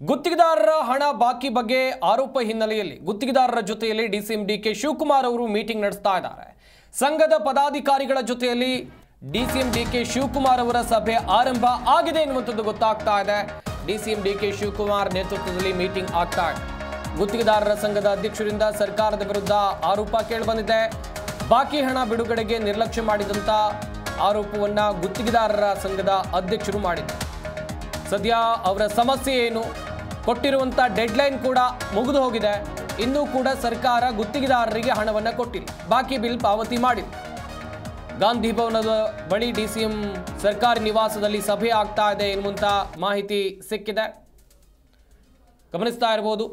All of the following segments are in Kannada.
ಗುತ್ತಿಗೆದಾರರ ಹಣ ಬಾಕಿ ಬಗ್ಗೆ ಆರೋಪ ಹಿನ್ನೆಲೆಯಲ್ಲಿ ಗುತ್ತಿಗೆದಾರರ ಜೊತೆಯಲ್ಲಿ ಡಿಸಿಎಂ ಡಿಕೆ ಶಿವಕುಮಾರ್ ಅವರು ಮೀಟಿಂಗ್ ನಡೆಸ್ತಾ ಇದ್ದಾರೆ. ಸಂಘದ ಪದಾಧಿಕಾರಿಗಳ ಜೊತೆಯಲ್ಲಿ ಡಿಸಿಎಂ ಡಿಕೆ ಶಿವಕುಮಾರ್ ಅವರ ಸಭೆ ಆರಂಭ ಆಗಿದೆ ಎನ್ನುವಂಥದ್ದು ಗೊತ್ತಾಗ್ತಾ ಇದೆ. ಡಿಸಿಎಂ ಡಿಕೆ ಶಿವಕುಮಾರ್ ನೇತೃತ್ವದಲ್ಲಿ ಮೀಟಿಂಗ್ ಆಗ್ತಾ ಇದೆ. ಗುತ್ತಿಗೆದಾರರ ಸಂಘದ ಅಧ್ಯಕ್ಷರಿಂದ ಸರ್ಕಾರದ ವಿರುದ್ಧ ಆರೋಪ ಕೇಳಿಬಂದಿದೆ. ಬಾಕಿ ಹಣ ಬಿಡುಗಡೆಗೆ ನಿರ್ಲಕ್ಷ್ಯ ಮಾಡಿದಂತ ಆರೋಪವನ್ನ ಗುತ್ತಿಗೆದಾರರ ಸಂಘದ ಅಧ್ಯಕ್ಷರು ಮಾಡಿದ್ದಾರೆ. ಸದ್ಯ ಅವರ ಸಮಸ್ಯೆ ಏನು, ಕೊಟ್ಟಿರುವಂತ ಡೆಡ್ಲೈನ್ ಕೂಡ ಮುಗಿದು ಹೋಗಿದೆ. ಇನ್ನೂ ಕೂಡ ಸರ್ಕಾರ ಗುತ್ತಿಗೆದಾರರಿಗೆ ಹಣವನ್ನು ಕೊಟ್ಟಿಲ್ಲ, ಬಾಕಿ ಬಿಲ್ ಪಾವತಿ ಮಾಡಿಲ್ಲ. ಗಾಂಧಿ ಭವನದ ಬಳಿ ಡಿಸಿಎಂ ಸರ್ಕಾರಿ ನಿವಾಸದಲ್ಲಿ ಸಭೆ ಆಗ್ತಾ ಇದೆ ಎನ್ನುವಂತ ಮಾಹಿತಿ ಸಿಕ್ಕಿದೆ. ಗಮನಿಸ್ತಾ ಇರಬಹುದು,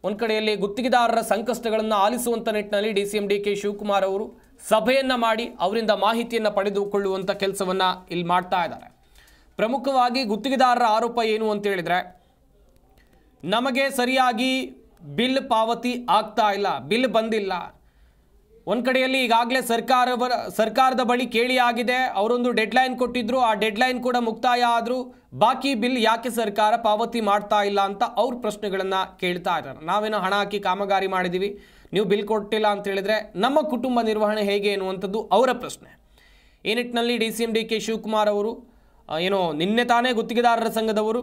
ಒಂದ್ ಕಡೆಯಲ್ಲಿ ಗುತ್ತಿಗೆದಾರರ ಸಂಕಷ್ಟಗಳನ್ನು ಆಲಿಸುವಂತ ನಿಟ್ಟಿನಲ್ಲಿ ಡಿಸಿಎಂ ಡಿಕೆ ಶಿವಕುಮಾರ್ ಅವರು ಸಭೆಯನ್ನ ಮಾಡಿ ಅವರಿಂದ ಮಾಹಿತಿಯನ್ನು ಪಡೆದುಕೊಳ್ಳುವಂತ ಕೆಲಸವನ್ನ ಇಲ್ಲಿ ಮಾಡ್ತಾ ಇದ್ದಾರೆ. ಪ್ರಮುಖವಾಗಿ ಗುತ್ತಿಗೆದಾರರ ಆರೋಪ ಏನು ಅಂತ ಹೇಳಿದ್ರೆ, ನಮಗೆ ಸರಿಯಾಗಿ ಬಿಲ್ ಪಾವತಿ ಆಗ್ತಾ ಇಲ್ಲ, ಬಿಲ್ ಬಂದಿಲ್ಲ. ಒಂದು ಕಡೆಯಲ್ಲಿ ಈಗಾಗಲೇ ಸರ್ಕಾರದ ಬಳಿ ಕೇಳಿ ಆಗಿದೆ, ಅವರೊಂದು ಡೆಡ್ಲೈನ್ ಕೊಟ್ಟಿದ್ರು, ಆ ಡೆಡ್ಲೈನ್ ಕೂಡ ಮುಕ್ತಾಯ ಆದರೂ ಬಾಕಿ ಬಿಲ್ ಯಾಕೆ ಸರ್ಕಾರ ಪಾವತಿ ಮಾಡ್ತಾ ಇಲ್ಲ ಅಂತ ಅವ್ರ ಪ್ರಶ್ನೆಗಳನ್ನು ಕೇಳ್ತಾ ಇದ್ದಾರೆ. ನಾವೇನೋ ಹಣ ಹಾಕಿ ಕಾಮಗಾರಿ ಮಾಡಿದ್ದೀವಿ, ನೀವು ಬಿಲ್ ಕೊಟ್ಟಿಲ್ಲ ಅಂತ ಹೇಳಿದ್ರೆ ನಮ್ಮ ಕುಟುಂಬ ನಿರ್ವಹಣೆ ಹೇಗೆ ಎನ್ನುವಂಥದ್ದು ಅವರ ಪ್ರಶ್ನೆ. ಈ ನಿಟ್ಟಿನಲ್ಲಿ ಡಿಸಿಎಂ ಡಿಕೆ ಶಿವಕುಮಾರ್ ಅವರು ನಿನ್ನೆ ತಾನೇ ಗುತ್ತಿಗೆದಾರರ ಸಂಘದವರು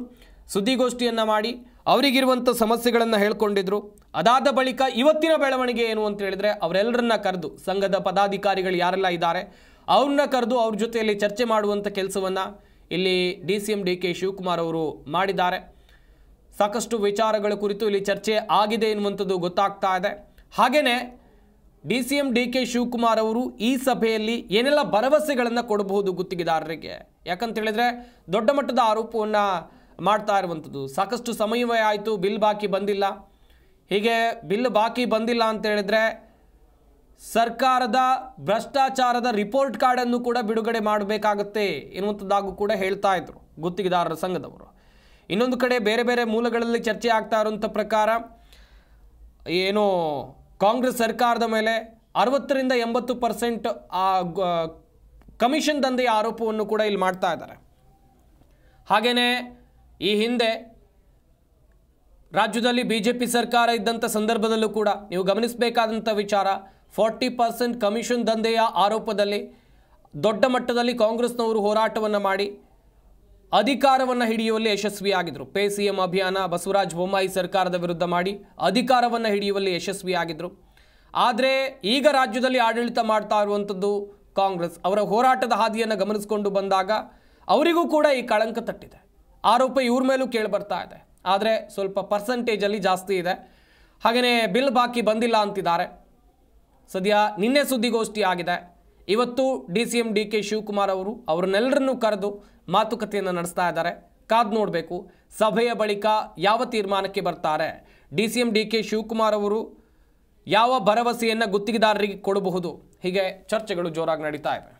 ಸುದ್ದಿಗೋಷ್ಠಿಯನ್ನು ಮಾಡಿ ಅವರಿಗಿರುವಂಥ ಸಮಸ್ಯೆಗಳನ್ನು ಹೇಳ್ಕೊಂಡಿದ್ರು. ಅದಾದ ಬಳಿಕ ಇವತ್ತಿನ ಬೆಳವಣಿಗೆ ಏನು ಅಂತ ಹೇಳಿದ್ರೆ, ಅವರೆಲ್ಲರನ್ನ ಕರೆದು ಸಂಘದ ಪದಾಧಿಕಾರಿಗಳು ಯಾರೆಲ್ಲ ಇದ್ದಾರೆ ಅವ್ರನ್ನ ಕರೆದು ಅವ್ರ ಜೊತೆಯಲ್ಲಿ ಚರ್ಚೆ ಮಾಡುವಂಥ ಕೆಲಸವನ್ನು ಇಲ್ಲಿ ಡಿಸಿಎಂ ಡಿಕೆ ಶಿವಕುಮಾರ್ ಅವರು ಮಾಡಿದ್ದಾರೆ. ಸಾಕಷ್ಟು ವಿಚಾರಗಳ ಕುರಿತು ಇಲ್ಲಿ ಚರ್ಚೆ ಆಗಿದೆ ಎನ್ನುವಂಥದ್ದು ಗೊತ್ತಾಗ್ತಾ ಇದೆ. ಹಾಗೆಯೇ ಡಿಸಿಎಂ ಡಿಕೆ ಶಿವಕುಮಾರ್ ಅವರು ಈ ಸಭೆಯಲ್ಲಿ ಏನೆಲ್ಲ ಭರವಸೆಗಳನ್ನು ಕೊಡಬಹುದು ಗುತ್ತಿಗೆದಾರರಿಗೆ, ಯಾಕಂತ ಹೇಳಿದ್ರೆ ದೊಡ್ಡ ಮಟ್ಟದ ಆರೋಪವನ್ನು ಮಾಡ್ತಾ ಇರುವಂಥದ್ದು. ಸಾಕಷ್ಟು ಸಮಯವೇ ಆಯಿತು, ಬಿಲ್ ಬಾಕಿ ಬಂದಿಲ್ಲ. ಹೀಗೆ ಬಿಲ್ ಬಾಕಿ ಬಂದಿಲ್ಲ ಅಂತ ಹೇಳಿದ್ರೆ ಸರ್ಕಾರದ ಭ್ರಷ್ಟಾಚಾರದ ರಿಪೋರ್ಟ್ ಕಾರ್ಡನ್ನು ಕೂಡ ಬಿಡುಗಡೆ ಮಾಡಬೇಕಾಗುತ್ತೆ ಎನ್ನುವಂಥದ್ದಾಗೂ ಕೂಡ ಹೇಳ್ತಾ ಇದ್ರು ಗುತ್ತಿಗೆದಾರರ ಸಂಘದವರು. ಇನ್ನೊಂದು ಕಡೆ ಬೇರೆ ಬೇರೆ ಮೂಲಗಳಲ್ಲಿ ಚರ್ಚೆ ಆಗ್ತಾ ಇರುವಂಥ ಪ್ರಕಾರ ಕಾಂಗ್ರೆಸ್ ಸರ್ಕಾರದ ಮೇಲೆ 60ರಿಂದ 80% ಕಮಿಷನ್ ದಂಧೆಯ ಆರೋಪವನ್ನು ಕೂಡ ಇಲ್ಲಿ ಮಾಡ್ತಾ ಇದ್ದಾರೆ. ಹಾಗೆಯೇ ಈ ಹಿಂದೆ ರಾಜ್ಯದಲ್ಲಿ ಬಿಜೆಪಿ ಸರ್ಕಾರ ಇದ್ದಂಥ ಸಂದರ್ಭದಲ್ಲೂ ಕೂಡ ನೀವು ಗಮನಿಸಬೇಕಾದಂಥ ವಿಚಾರ, 40% ಕಮಿಷನ್ ದಂಧೆಯ ಆರೋಪದಲ್ಲಿ ದೊಡ್ಡ ಮಟ್ಟದಲ್ಲಿ ಕಾಂಗ್ರೆಸ್ನವರು ಹೋರಾಟವನ್ನು ಮಾಡಿ ಅಧಿಕಾರವನ್ನು ಹಿಡಿಯುವಲ್ಲಿ ಯಶಸ್ವಿಯಾಗಿದ್ದರು. ಪೇ ಸಿಎಂ ಅಭಿಯಾನ ಬಸವರಾಜ ಬೊಮ್ಮಾಯಿ ಸರ್ಕಾರದ ವಿರುದ್ಧ ಮಾಡಿ ಅಧಿಕಾರವನ್ನು ಹಿಡಿಯುವಲ್ಲಿ ಯಶಸ್ವಿಯಾಗಿದ್ದರು. ಆದರೆ ಈಗ ರಾಜ್ಯದಲ್ಲಿ ಆಡಳಿತ ಮಾಡ್ತಾ ಇರುವಂಥದ್ದು ಕಾಂಗ್ರೆಸ್. ಅವರ ಹೋರಾಟದ ಹಾದಿಯನ್ನು ಗಮನಿಸಿಕೊಂಡು ಬಂದಾಗ ಅವರಿಗೂ ಕೂಡ ಈ ಕಳಂಕ ತಟ್ಟಿದೆ. ಆರೋಪ ಇವ್ರ ಮೇಲೂ ಕೇಳಿ ಬರ್ತಾ ಇದೆ, ಆದರೆ ಸ್ವಲ್ಪ ಪರ್ಸೆಂಟೇಜಲ್ಲಿ ಜಾಸ್ತಿ ಇದೆ. ಹಾಗೆಯೇ ಬಿಲ್ ಬಾಕಿ ಬಂದಿಲ್ಲ ಅಂತಿದ್ದಾರೆ. ಸದ್ಯ ನಿನ್ನೆ ಸುದ್ದಿಗೋಷ್ಠಿ ಆಗಿದೆ. ಇವತ್ತು ಡಿಸಿಎಂ ಡಿಕೆ ಶಿವಕುಮಾರ್ ಅವರು ಅವ್ರನ್ನೆಲ್ಲರನ್ನೂ ಕರೆದು ಮಾತುಕತೆಯನ್ನು ನಡೆಸ್ತಾ ಇದ್ದಾರೆ. ಕಾದು ನೋಡಬೇಕು ಸಭೆಯ ಬಳಿಕ ಯಾವ ತೀರ್ಮಾನಕ್ಕೆ ಬರ್ತಾರೆ. ಡಿಸಿಎಂ ಡಿಕೆ ಶಿವಕುಮಾರ್ ಅವರು ಯಾವ ಭರವಸೆಯನ್ನು ಗುತ್ತಿಗೆದಾರರಿಗೆ ಕೊಡಬಹುದು, ಹೀಗೆ ಚರ್ಚೆಗಳು ಜೋರಾಗಿ ನಡೀತಾ ಇವೆ.